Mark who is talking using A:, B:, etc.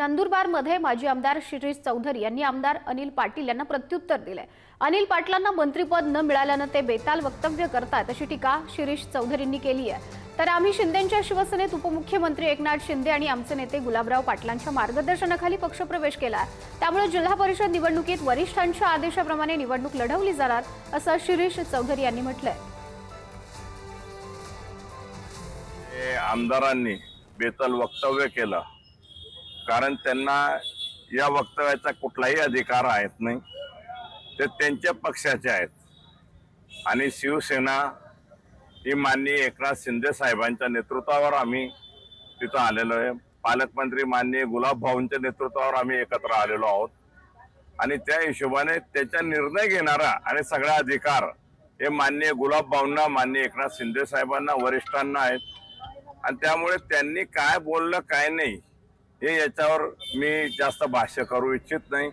A: नंदुरबारमध्ये माजी आमदार शिरीष चौधरी यांनी आमदार अनिल पाटील यांना प्रत्युत्तर दिले। अनिल पाटलांना मंत्रिपद न मिळाल्याने ते बेताल वक्तव्य करतात अशी टीका शिरीष चौधरींनी केली आहे। तर आम्ही शिंदेंच्या शिवसेनेत उपमुख्यमंत्री एकनाथ शिंदे आणि आमचे नेते गुलाबराव पाटलांच्या मार्गदर्शनाखाली पक्षप्रवेश केला। त्यामुळे जिल्हा परिषद निवडणुकीत वरिष्ठांच्या आदेशाप्रमाणे निवडणूक लढवली जाणार असं शिरीष चौधरी यांनी म्हटलंय।
B: आमदारांनी बेताल वक्तव्य केलं कारण त्यांना या वक्तव्याचा कुठलाही अधिकार आहेत नाही, ते त्यांच्या पक्षाचे आहेत आणि शिवसेना ही माननीय एकनाथ शिंदे साहेबांच्या नेतृत्वावर आम्ही तिथं आलेलो आहे। पालकमंत्री माननीय गुलाब भाऊंच्या नेतृत्वावर आम्ही एकत्र आलेलो आहोत आणि त्या हिशोबाने त्याचा निर्णय घेणारा आणि सगळा अधिकार हे माननीय गुलाब भाऊंना, माननीय एकनाथ शिंदे साहेबांना, वरिष्ठांना आहेत आणि त्यामुळे त्यांनी काय बोललं काय नाही हे याच्यावर मी जास्त भाष्य करू इच्छित नाही।